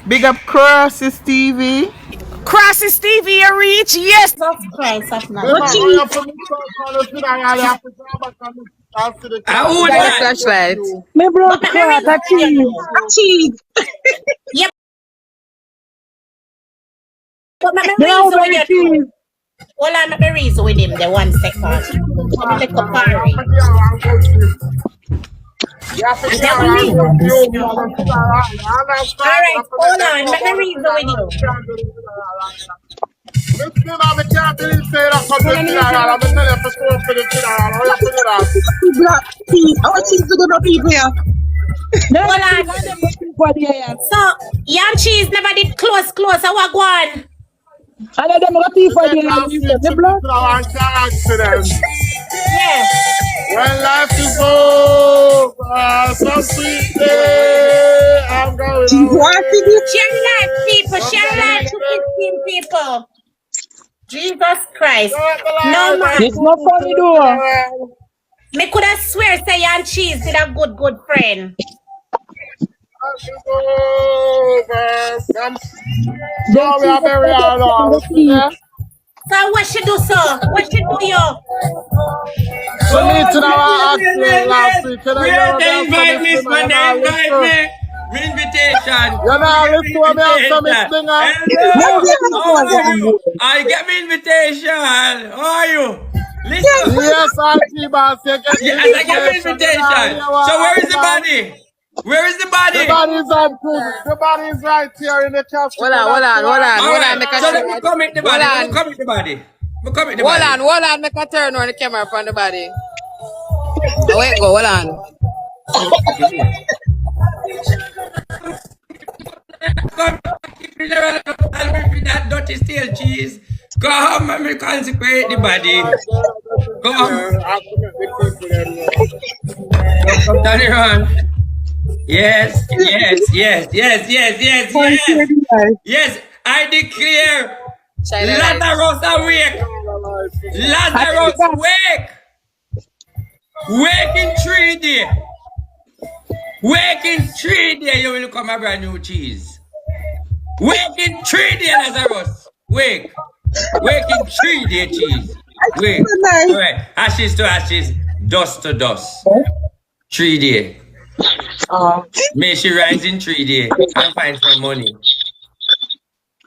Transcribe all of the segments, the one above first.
Big up Crossy Stevie. Crossy Stevie, you reach? Yes. Jesus Christ of What Nazareth. cheese? I would Got the that. flashlight. Me But blood me clot reason a with you cheese. now. A cheese. Yep. But me You know reason with very you now. cheese. Hold on, me reason with him the 1 second. Let me take a parry. And then we reason. Alright, hold on, let me reason with you. I can't believe say that come to see that. I'm telling you for sure for the see that. Hurry up with that. Black cheese. Our cheese to the people here. None Hold of on. them looking for the air. So, Yam Cheese never did close. I want go on. And of them looking for the Get that sweet air. The to blood. accident. Yeah. When life is over, some sweet day, I'm going What did you? away. Share life, people. Share life to 15 people. Jesus Christ. No man. It's not funny though. Me could have swear say Yam Cheese did a good friend. Sorry, I'm very hard. So what she do, sir? What she do, yo? We need to know our accident last week. Can I Where they know invite me, man? They invite me. Me invitation. You know, listen to me after Miss Blinga. Hello. How are you? I get me invitation. How are you? Listen. Yes, Auntie Boss, you get the Yes, I get me invitation. So where is the body? Where is the body? The body is on prison. The body is right here in the casket. Hold on. All right. Make a So let shot. me come with the body. Let me come with the body. Let me come with the body. Hold on. Make a turn on the camera from the body. Oh, wait, go. Hold on. Come, keep it around with that dirty stale cheese. Come and me consecrate the body. Come. Turn it on. Yes. Yes, I declare Lazarus awake. Lazarus wake. Wake in 3 days. Wake in 3 days, you will come a brand new cheese. Wake in 3 days, Lazarus. Wake. Wake in 3 days, cheese. Wake. All right. Ashes to ashes, dust to dust. 3 days. May she rise in 3 days and find some money.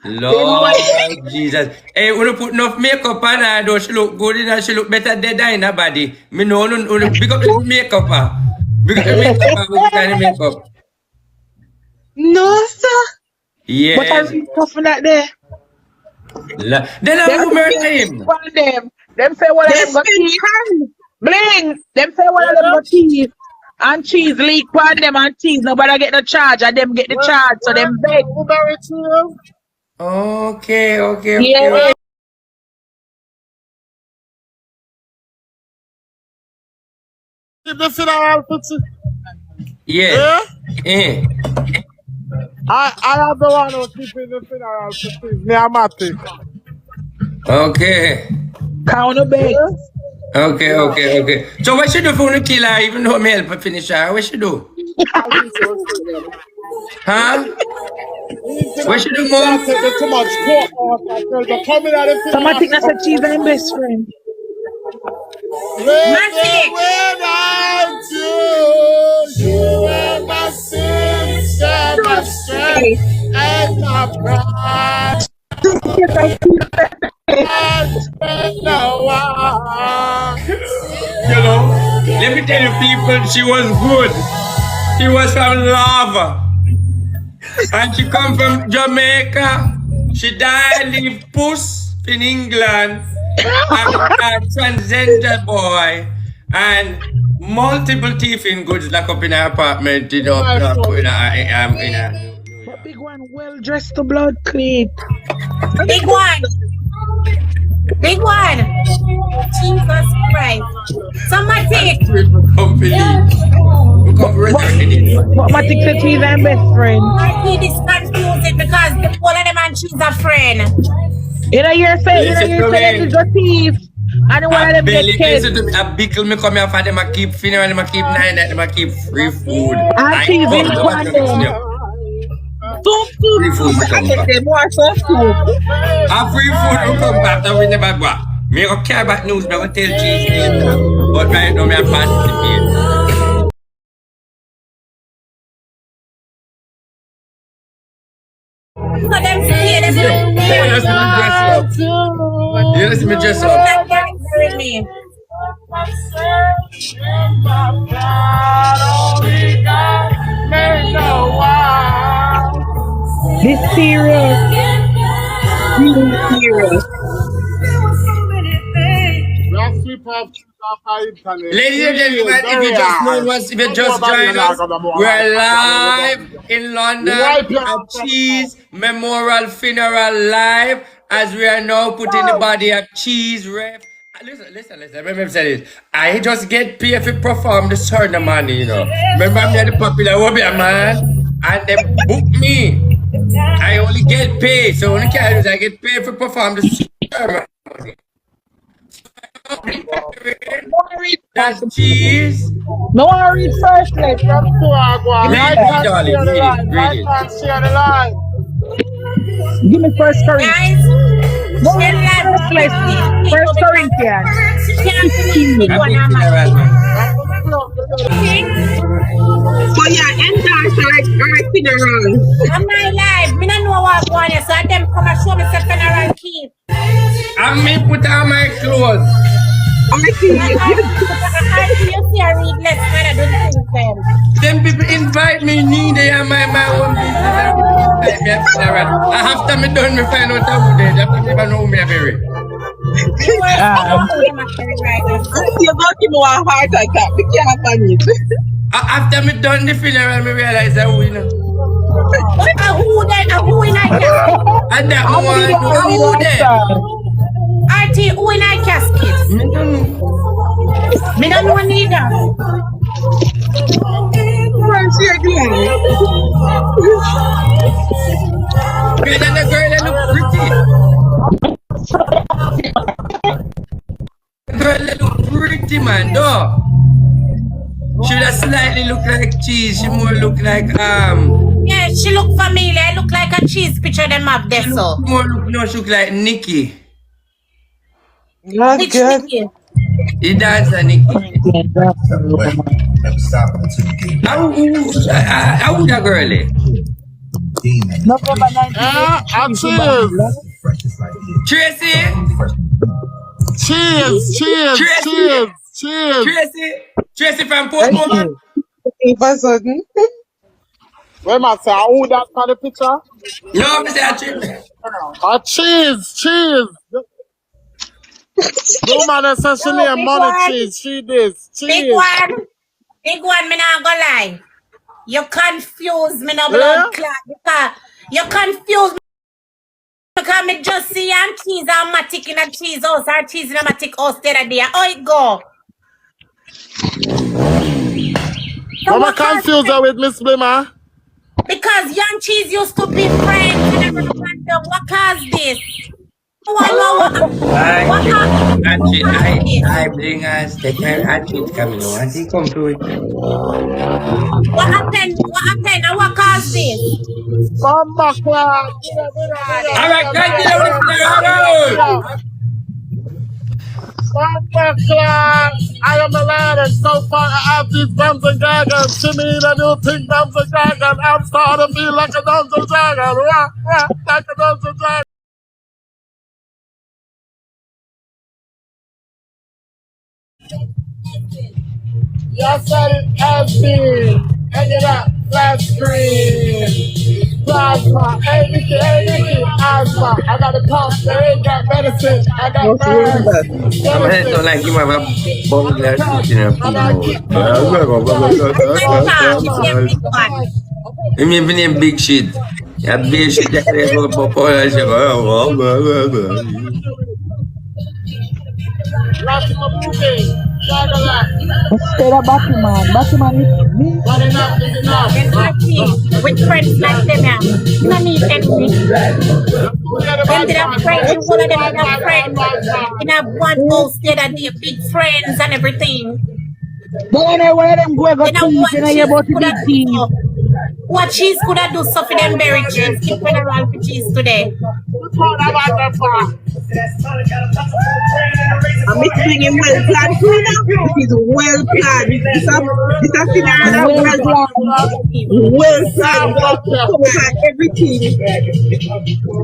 Lord Jesus. Hey, when you put enough makeup on her, though, she look good and she look better dead in her body. Me know, big up the makeup. Big up the makeup, what kind of makeup? No, sir. Yes. But I read stuff in that there. Then I will murder him. Them say one of them got cheese. Bling. Them say one of them got cheese. And cheese leak on them and cheese. Nobody get the charge and them get the charge. So them beg. Okay. Yeah. Yeah. I have the one who keep in the funeral for me. I'm happy. Okay. Count the beg. Okay. So what should do for the killer even though me help her finish her? What should do? Huh? What should do, Mom? Too much Somebody think that's a cheese and best friend. Magic. You are my sister, my strength, and my pride. You know, let me tell you people, she was good. She was from lava. And she come from Jamaica. She died in Puss in England. A transgender boy. And multiple teeth in goods locked up in her apartment, you know, But big one well dressed to blood clean. Big one. Jesus Christ. Somebody. But my think that cheese and best friend. He is confusing because the whole of them and she's a friend. You know you're saying it's a thief. And one of them get killed. A bickle me come here for them a keep funeral, them a keep 9 that them a keep free food. And cheese in one day. Soup. Free food will come back. They more so soup. And free food will come back and we never go. Me don't care about news, me will tell cheese later. But right now, me I participate. So them stay them You listen me dress up. me. This serious. Really serious. Ladies and gentlemen, if you just joined us, we're live in London at Cheese Memorial Funeral Live as we are now putting the body of Cheese Ref. Listen. Let me say this. I just get paid to perform the ceremony, you know. Remember, I'm the popular warrior man, and they book me. I only get paid, so only can I get paid to perform the ceremony. That's cheese. No one read first, like. Read it, darling. Read it. Give me first Corinthians. Guys, No, First Corinthians. But yeah, endorse our funeral. I'm not live. Me don't know what's going on, so them come and show me the funeral key. And me put on my clothes. Them people invite me, they are my own business. After me done, me find out who they are. After me know me very. You're talking about heart attack. We can't manage. After me done the funeral, me realize that we know. Who in I casket? And that one, who there? RT, who in I casket? Me don't know. Me don't know neither. Girl and the girl that look pretty. The girl that look pretty, man, though. She would slightly look like cheese. She more look like Yeah, she look familiar. Look like a cheese picture them have there, so. She look like Nikki. Not Which good. Nikki? He dancer Nikki. Never stop until you get How old that girl is? November 19th. freshest like you. Tracy? Cheers. Tracy from Portmore? If a sudden. Where my say, who that for the picture? No, me say a Tracy. Cheese. No man says she name money cheese. She this. Big one, me not gonna lie. You confuse me, no blood clot, because you confuse me. Because me just see and cheese and matic in a cheese house or cheese in a matic house the other day. How it go? I'm confused with Miss Blinga. Because young cheese used to be friends and I wonder what caused this? I bring us the attitude coming on. I think come through it. What happened? And what caused this? Come back, lad. Alright, continue with the Come back, lad. I am a lad and so far I have these drums and dragons. Shimmy the new pink drums and dragons. I'm starting to feel like a drums and dragon. Like a drums and dragon. Yes, I have been hanging out flat screen. Plasma, anything, asthma. I got a cough, there ain't got medicine. I got birds. I don't like him have a bone glass in a I mean, big shit. Yeah, big shit. Instead of Batman is me. With friends like them, yeah. You don't need anything. Them did have friends, you all of them did have friends. You have one house there that they big friends and everything. But anyway, them go They don't want to about the big team. What cheese could I do so for them berry cheese? Skip funeral for cheese today. I'm bringing well planned too now. It is well planned. This a funeral that Well well planned. well planned. Cover everything.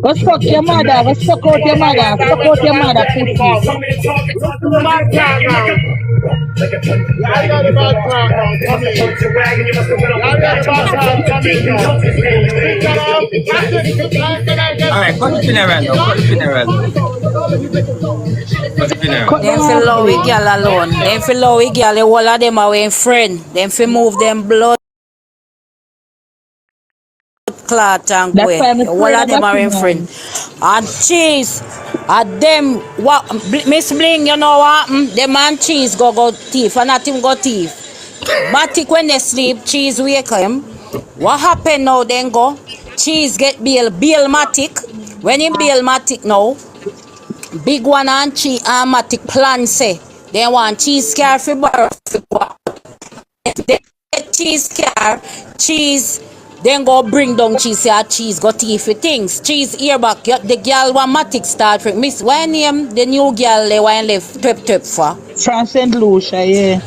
Go suck your mother. Go suck out your mother. Suck out your mother, pussy. Alright, cut the funeral now. Cut the funeral. Cut the funeral. Cut Them them feel off, low with please. girl alone. Them feel low with girl. All of them are in friend. Them feel move them blood clot and go. That's why I'm All afraid of of them are that in friend. man. And cheese. And them what Miss Bling, you know what? Them and cheese go thief and not him go thief. Matic when they sleep, cheese wake him. What happen now then go? Cheese get bail Matic. When him bail Matic now, big one and cheese and Matic plan say they want cheese car for borrow. They get cheese car, cheese then go bring down cheese, say cheese go thief for things. Cheese ear back, the girl want Matic start for Miss why name the new girl they want left tep for. From St. Lucia, yeah.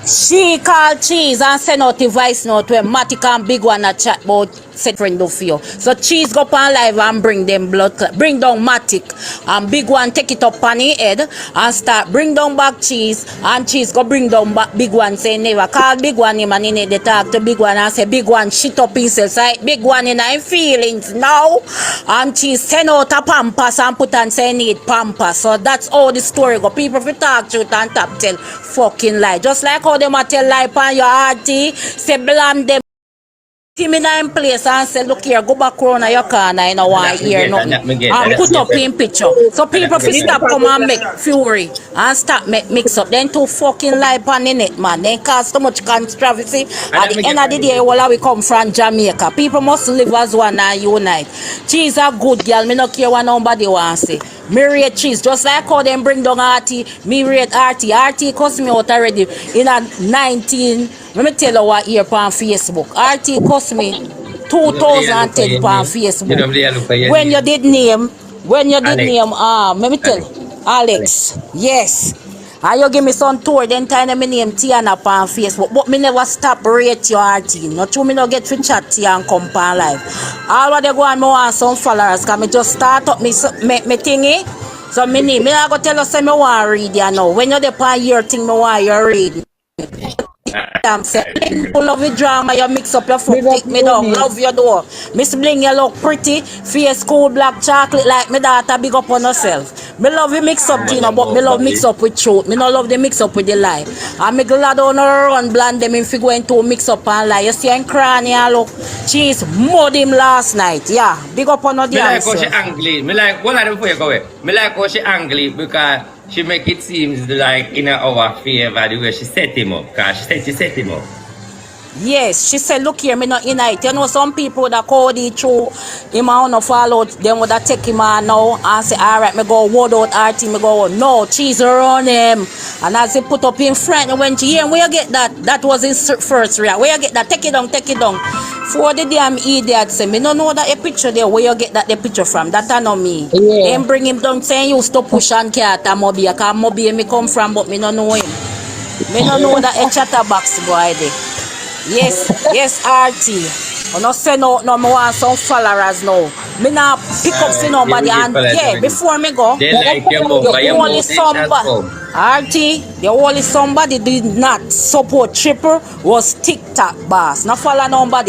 She called cheese and send out the voice note where Matic and big one a chat about said friend do for you. So cheese go on live and bring them blood clot. Bring down Matic and big one take it up on his head and start bring down back cheese and cheese go bring down back big one say never call big one him and he need to talk to big one and say big one shit up himself. So big one in his feelings now and cheese send out a pampas and put on say need pampas. So that's how the story go. People fi talk truth and top tell fucking lie. Just like how them a tell lie on your auntie, say blame them. Him in a place and say, look here, go back around your corner, you know, want to hear nothing. And put up in picture. So people fi stop come and make fury and stop make mix up. Then too fucking lie on the net, man. Then cause too much controversy. At the end of the day, all we come from Jamaica. People must live as one and unite. Cheese a good girl. Me no care what nobody want to say. Me rate cheese. Just like how them bring down Artie, me rate Artie. Artie cost me out already in a 19... Let me tell you what here on Facebook. RT cost me 2010 on Facebook. When you did name, let me tell you, Alex. Yes. And you give me some tour, then time me name Tiana on Facebook. But me never stop rate your RT. Not true, me no get to chat to you and come on live. All what they go and me want some followers, because me just start up me thingy. So me name, me not go tell you say me want to read you now. When you're there on your thing, me want you read. I'm saying, full of the drama, you mix up your foot, take me down, love your door. Miss Bling, you look pretty, face cool, black chocolate like me daughter, big up on herself. Me love you mix up, Tina, but me love mix up with truth. Me no love the mix up with the lie. And me glad on her run blend them if you going to mix up and lie. You see him crying here, look. Cheese mud him last night. Yeah, big up on her Me like how she angry. Me like, hold on before you go away. Me like how she angry because she make it seems like in our favor the way she set him up. Because she set him up. Yes, she said, look here, me not in it. You know, some people that call the through him and no follow, them would take him on now and say, all right, me go word out RT, me go, no, cheese around him. And as he put up in front, and when she hear, where you get that? That was his first reaction. Where you get that? Take it down, take it down. For the damn idiot say, me no know that a picture there, where you get that the picture from? That I know me. Yeah. Them bring him down saying, you stop push and cat and Mobi, because Mobi me come from, but me no know him. Me no know that a chatterbox boy there. Yes, RT. I not send out no more want some followers now. Me now pick up for nobody and yeah, before me go, They like your move, but your only move somebody. RT, the only somebody did not support Triple was TikTok boss. Not follow nobody.